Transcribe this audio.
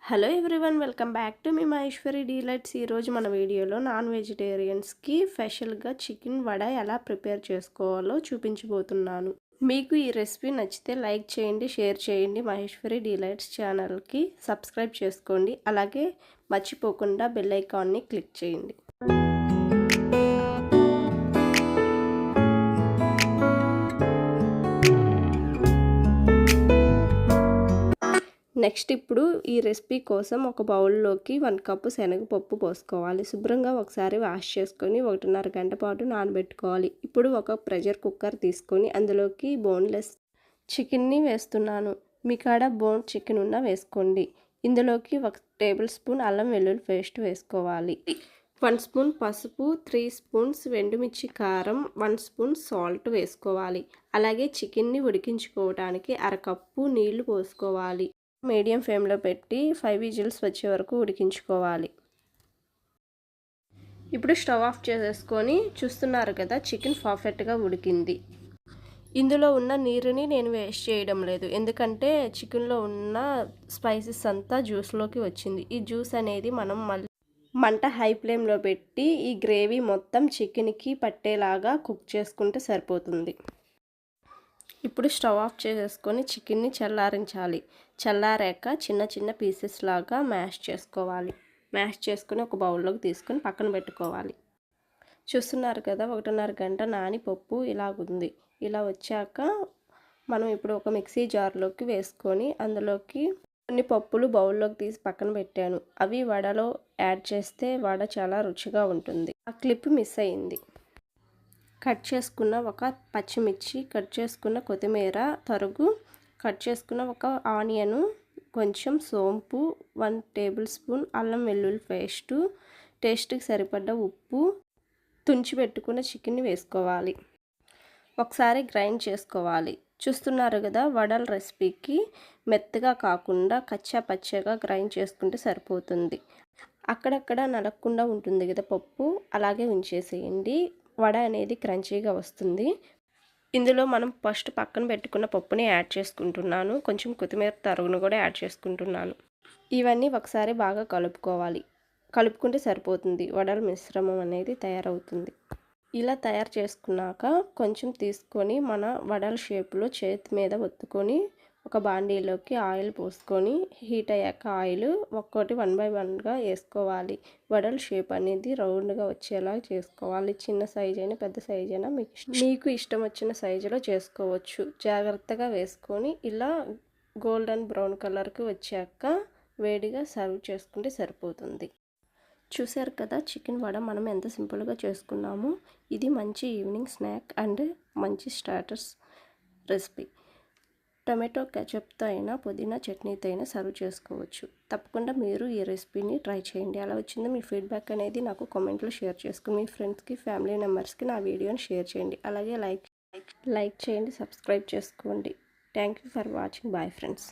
Hello everyone, welcome back to మీ Maheshwari delights. ఈరోజు మన వీడియోలో నాన్ వెజిటేరియన్స్కి స్పెషల్గా చికెన్ వడ ఎలా ప్రిపేర్ చేసుకోవాలో చూపించబోతున్నాను. మీకు ఈ రెసిపీ నచ్చితే లైక్ చేయండి, షేర్ చేయండి. మహేశ్వరి డీలైట్స్ ఛానల్కి సబ్స్క్రైబ్ చేసుకోండి. అలాగే మర్చిపోకుండా బెల్ ఐకాన్ని క్లిక్ చేయండి. నెక్స్ట్ ఇప్పుడు ఈ రెసిపీ కోసం ఒక బౌల్లోకి 1 కప్పు శనగపప్పు పోసుకోవాలి. శుభ్రంగా ఒకసారి వాష్ చేసుకొని 1.5 గంట పాటు నానబెట్టుకోవాలి. ఇప్పుడు ఒక ప్రెషర్ కుక్కర్ తీసుకొని అందులోకి బోన్లెస్ చికెన్ని వేస్తున్నాను. మీ కాడ బోన్ చికెన్ ఉన్నా వేసుకోండి. ఇందులోకి 1 టేబుల్ స్పూన్ అల్లం వెల్లుల్లి పేస్ట్ వేసుకోవాలి. 1 స్పూన్ పసుపు, 3 స్పూన్స్ ఎండుమిర్చి కారం, 1 స్పూన్ సాల్ట్ వేసుకోవాలి. అలాగే చికెన్ని ఉడికించుకోవడానికి 1/2 కప్పు నీళ్లు పోసుకోవాలి. మీడియం ఫ్లేమ్లో పెట్టి 5 విజిల్స్ వచ్చే వరకు ఉడికించుకోవాలి. ఇప్పుడు స్టవ్ ఆఫ్ చేసేసుకొని చూస్తున్నారు కదా, చికెన్ పర్ఫెక్ట్గా ఉడికింది. ఇందులో ఉన్న నీరుని నేను వేస్ట్ చేయడం లేదు, ఎందుకంటే చికెన్లో ఉన్న స్పైసెస్ అంతా జ్యూస్లోకి వచ్చింది. ఈ జ్యూస్ అనేది మనం మళ్ళీ మంట హై ఫ్లేమ్లో పెట్టి ఈ గ్రేవీ మొత్తం చికెన్కి పట్టేలాగా కుక్ చేసుకుంటే సరిపోతుంది. ఇప్పుడు స్టవ్ ఆఫ్ చేసేసుకొని చికెన్ని చల్లారించాలి. చల్లారాక చిన్న చిన్న పీసెస్ లాగా మ్యాష్ చేసుకోవాలి. మ్యాష్ చేసుకొని ఒక బౌల్లోకి తీసుకొని పక్కన పెట్టుకోవాలి. చూస్తున్నారు కదా, 1.5 గంట నాని పప్పు ఇలాగుంది. ఇలా వచ్చాక మనం ఇప్పుడు ఒక మిక్సీ జార్లోకి వేసుకొని అందులోకి కొన్ని పప్పులు బౌల్లోకి తీసి పక్కన పెట్టాను. అవి వడలో యాడ్ చేస్తే వడ చాలా రుచిగా ఉంటుంది. ఆ క్లిప్ మిస్ అయింది. కట్ చేసుకున్న ఒక పచ్చిమిర్చి, కట్ చేసుకున్న కొత్తిమీర తరుగు, కట్ చేసుకున్న ఒక ఆనియను, కొంచెం సోంపు, 1 టేబుల్ స్పూన్ అల్లం వెల్లుల్లి పేస్టు, టేస్ట్కి సరిపడ్డ ఉప్పు, తుంచి పెట్టుకున్న చికెన్ని వేసుకోవాలి. ఒకసారి గ్రైండ్ చేసుకోవాలి. చూస్తున్నారు కదా, వడల రెసిపీకి మెత్తగా కాకుండా కచ్చా పచ్చగా గ్రైండ్ చేసుకుంటే సరిపోతుంది. అక్కడక్కడ నలగకుండా ఉంటుంది కదా పప్పు, అలాగే ఉంచేసేయండి. వడ అనేది క్రంచీగా వస్తుంది. ఇందులో మనం ఫస్ట్ పక్కన పెట్టుకున్న పప్పుని యాడ్ చేసుకుంటున్నాను. కొంచెం కొత్తిమీర తరుగును కూడా యాడ్ చేసుకుంటున్నాను. ఇవన్నీ ఒకసారి బాగా కలుపుకోవాలి. కలుపుకుంటే సరిపోతుంది. వడల మిశ్రమం అనేది తయారవుతుంది. ఇలా తయారు చేసుకున్నాక కొంచెం తీసుకొని మన వడల షేప్లో చేతి మీద ఒత్తుకొని ఒక బాండీలోకి ఆయిల్ పోసుకొని హీట్ అయ్యాక ఆయిల్ ఒక్కొక్కటి 1 by 1గా వేసుకోవాలి. వడల షేప్ అనేది రౌండ్గా వచ్చేలా చేసుకోవాలి. చిన్న సైజ్ అయినా పెద్ద సైజ్ అయినా మీకు ఇష్టం వచ్చిన సైజులో చేసుకోవచ్చు. జాగ్రత్తగా వేసుకొని ఇలా గోల్డెన్ బ్రౌన్ కలర్కి వచ్చాక వేడిగా సర్వ్ చేసుకుంటే సరిపోతుంది. చూశారు కదా, చికెన్ వడ మనం ఎంత సింపుల్గా చేసుకున్నాము. ఇది మంచి ఈవినింగ్ స్నాక్ అండ్ మంచి స్టార్టర్స్ రెసిపీ. టొమాటో కెచప్తో అయినా పుదీనా చట్నీతో అయినా సర్వ్ చేసుకోవచ్చు. తప్పకుండా మీరు ఈ రెసిపీని ట్రై చేయండి. ఎలా వచ్చిందో మీ ఫీడ్బ్యాక్ అనేది నాకు కామెంట్లో షేర్ చేసుకుని మీ ఫ్రెండ్స్కి, ఫ్యామిలీ మెంబర్స్కి నా వీడియోని షేర్ చేయండి. అలాగే లైక్ చేయండి, సబ్స్క్రైబ్ చేసుకోండి. Thank you for watching. Bye friends.